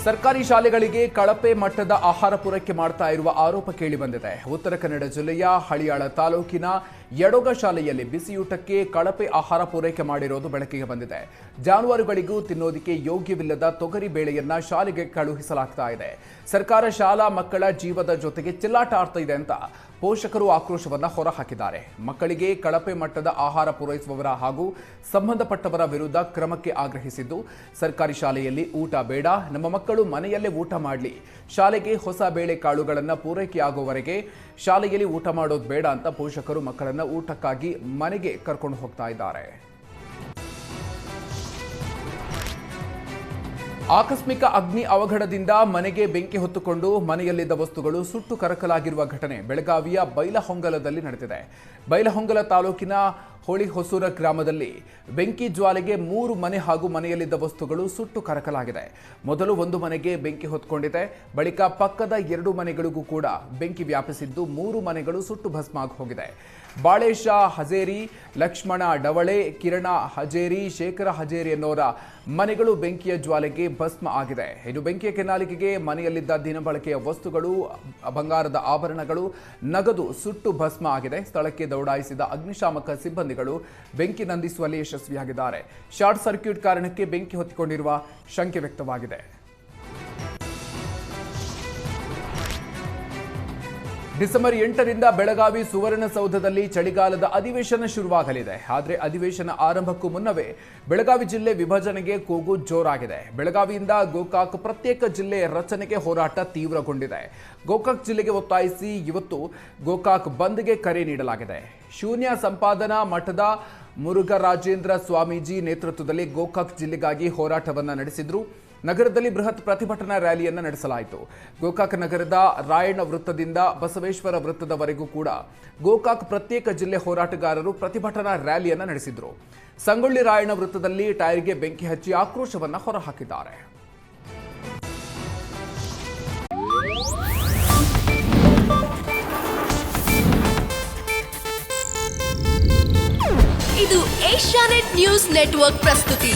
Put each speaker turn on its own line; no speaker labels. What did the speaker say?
ಸರ್ಕಾರಿ ಶಾಲೆಗಳಿಗೆ ಕಳಪೆ ಮಟ್ಟದ ಆಹಾರ ಪೂರೈಕೆ ಮಾಡ್ತಾ ಇರುವ ಆರೋಪ ಕೇಳಿಬಂದಿದೆ. ಉತ್ತರ ಕನ್ನಡ ಜಿಲ್ಲೆಯ ಹಳಿಯಾಳ ತಾಲೂಕಿನ ಯಡೋಗ ಶಾಲೆಯಲ್ಲಿ ಬಿಸಿಯೂಟಕ್ಕೆ ಕಳಪೆ ಆಹಾರ ಪೂರೈಕೆ ಮಾಡಿರೋದು ಬೆಳಕಿಗೆ ಬಂದಿದೆ. ಜಾನುವಾರುಗಳಿಗೂ ತಿನ್ನೋದಕ್ಕೆ ಯೋಗ್ಯವಿಲ್ಲದ ತೊಗರಿ ಬೇಳೆಯನ್ನ ಶಾಲೆಗೆ ಕಳುಹಿಸಲಾಗ್ತಾ ಇದೆ. ಸರ್ಕಾರ ಶಾಲಾ ಮಕ್ಕಳ ಜೀವದ ಜೊತೆಗೆ ಚೆಲ್ಲಾಟ ಆಡ್ತಾ ಇದೆ ಅಂತ ಪೋಷಕರು ಆಕ್ರೋಶವನ್ನ ಹೊರಹಾಕಿದ್ದಾರೆ. ಮಕ್ಕಳಿಗೆ ಕಳಪೆ ಮಟ್ಟದ ಆಹಾರ ಪೂರೈಸುವವರ ಹಾಗೂ ಸಂಬಂಧಪಟ್ಟವರ ವಿರುದ್ಧ ಕ್ರಮಕ್ಕೆ ಆಗ್ರಹಿಸಿದ್ದು, ಸರ್ಕಾರಿ ಶಾಲೆಯಲ್ಲಿ ಊಟ ಬೇಡ, ನಮ್ಮ ಮಕ್ಕಳು ಮನೆಯಲ್ಲೇ ಊಟ ಮಾಡಲಿ, ಶಾಲೆಗೆ ಹೊಸ ಬೇಳೆ ಕಾಳುಗಳನ್ನು ಪೂರೈಕೆಯಾಗುವವರೆಗೆ ಶಾಲೆಯಲ್ಲಿ ಊಟ ಮಾಡೋದು ಬೇಡ ಅಂತ ಪೋಷಕರು ಮಕ್ಕಳನ್ನ ಊಟಕ್ಕಾಗಿ ಮನೆಗೆ ಕರ್ಕೊಂಡು ಹೋಗ್ತಾ ಇದ್ದಾರೆ. ಆಕಸ್ಮಿಕ ಅಗ್ನಿ ಅವಘಡದಿಂದ ಮನೆಗೆ ಬೆಂಕಿ ಹೊತ್ತುಕೊಂಡು ಮನೆಯಲ್ಲಿದ್ದ ವಸ್ತುಗಳು ಸುಟ್ಟು ಕರಕಲಾಗಿರುವ ಘಟನೆ ಬೆಳಗಾವಿಯ ಬೈಲಹೊಂಗಲದಲ್ಲಿ ನಡೆದಿದೆ. ಬೈಲಹೊಂಗಲ ತಾಲೂಕಿನ ಹೊಳಿಹೊಸೂರ ಗ್ರಾಮದಲ್ಲಿ ಬೆಂಕಿ ಜ್ವಾಲೆಗೆ 3 ಮನೆ ಹಾಗೂ ಮನೆಯಲ್ಲಿದ್ದ ವಸ್ತುಗಳು ಸುಟ್ಟು ಕರಕಲಾಗಿದೆ. ಮೊದಲು ಒಂದು ಮನೆಗೆ ಬೆಂಕಿ ಹೊತ್ಕೊಂಡಿದೆ. ಬಳಿಕ ಪಕ್ಕದ 2 ಮನೆಗಳಿಗೂ ಕೂಡ ಬೆಂಕಿ ವ್ಯಾಪಿಸಿದ್ದು 3 ಮನೆಗಳು ಸುಟ್ಟು ಭಸ್ಮ ಆಗಿ ಹೋಗಿದೆ. ಬಾಳೇಶ ಹಜೇರಿ, ಲಕ್ಷ್ಮಣ ಡವಳೆ, ಕಿರಣ ಹಜೇರಿ, ಶೇಖರ ಹಜೇರಿ ಅನ್ನೋರ ಮನೆಗಳು ಬೆಂಕಿಯ ಜ್ವಾಲೆಗೆ ಭಸ್ಮ ಆಗಿದೆ. ಇನ್ನು ಬೆಂಕಿಯ ಕೆನ್ನಾಲಿಗೆಗೆ ಮನೆಯಲ್ಲಿದ್ದ ದಿನಬಳಕೆಯ ವಸ್ತುಗಳು, ಬಂಗಾರದ ಆಭರಣಗಳು, ನಗದು ಸುಟ್ಟು ಭಸ್ಮ ಆಗಿದೆ. ಸ್ಥಳಕ್ಕೆ ದೌಡಾಯಿಸಿದ ಅಗ್ನಿಶಾಮಕ ಸಿಬ್ಬಂದಿಗಳು ಬೆಂಕಿ ನಂದಿಸುವಲ್ಲಿ ಯಶಸ್ವಿಯಾಗಿದ್ದಾರೆ. ಶಾರ್ಟ್ ಸರ್ಕ್ಯೂಟ್ ಕಾರಣಕ್ಕೆ ಬೆಂಕಿ ಹೊತ್ತಿಕೊಂಡಿರುವ ಶಂಕೆ ವ್ಯಕ್ತವಾಗಿದೆ. ಡಿಸೆಂಬರ್ 8ರಿಂದ ಬೆಳಗಾವಿ ಸುವರ್ಣಸೌಧದಲ್ಲಿ ಚಳಿಗಾಲದ ಅಧಿವೇಶನ ಶುರುವಾಗಲಿದೆ. ಆದರೆ ಅಧಿವೇಶನ ಆರಂಭಕ್ಕೂ ಮುನ್ನವೇ ಬೆಳಗಾವಿ ಜಿಲ್ಲೆ ವಿಭಜನೆಗೆ ಕೂಗು ಜೋರಾಗಿದೆ. ಬೆಳಗಾವಿಯಿಂದ ಗೋಕಾಕ್ ಪ್ರತ್ಯೇಕ ಜಿಲ್ಲೆ ರಚನೆಗೆ ಹೋರಾಟ ತೀವ್ರಗೊಂಡಿದೆ. ಗೋಕಾಕ್ ಜಿಲ್ಲೆಗೆ ಒತ್ತಾಯಿಸಿ ಇವತ್ತು ಗೋಕಾಕ್ ಬಂದ್ಗೆ ಕರೆ ನೀಡಲಾಗಿದೆ. ಶೂನ್ಯ ಸಂಪಾದನಾ ಮಠದ ಮುರುಘರಾಜೇಂದ್ರ ಸ್ವಾಮೀಜಿ ನೇತೃತ್ವದಲ್ಲಿ ಗೋಕಾಕ್ ಜಿಲ್ಲೆಗಾಗಿ ಹೋರಾಟವನ್ನು ನಡೆಸಿದ್ರು. ನಗರದಲ್ಲಿ ಬೃಹತ್ ಪ್ರತಿಭಟನಾ ರ್ಯಾಲಿಯನ್ನು ನಡೆಸಲಾಯಿತು. ಗೋಕಾಕ್ ನಗರದ ರಾಯಣ್ಣ ವೃತ್ತದಿಂದ ಬಸವೇಶ್ವರ ವೃತ್ತದವರೆಗೂ ಕೂಡ ಗೋಕಾಕ್ ಪ್ರತ್ಯೇಕ ಜಿಲ್ಲೆ ಹೋರಾಟಗಾರರು ಪ್ರತಿಭಟನಾ ರ್ಯಾಲಿಯನ್ನು ನಡೆಸಿದ್ರು. ಸಂಗೊಳ್ಳಿ ರಾಯಣ್ಣ ವೃತ್ತದಲ್ಲಿ ಟೈರ್ಗೆ ಬೆಂಕಿ ಹಚ್ಚಿ ಆಕ್ರೋಶವನ್ನು ಹೊರಹಾಕಿದ್ದಾರೆ.
ಇದು ಏಷ್ಯಾನೆಟ್ ನ್ಯೂಸ್ ನೆಟ್ವರ್ಕ್ ಪ್ರಸ್ತುತಿ.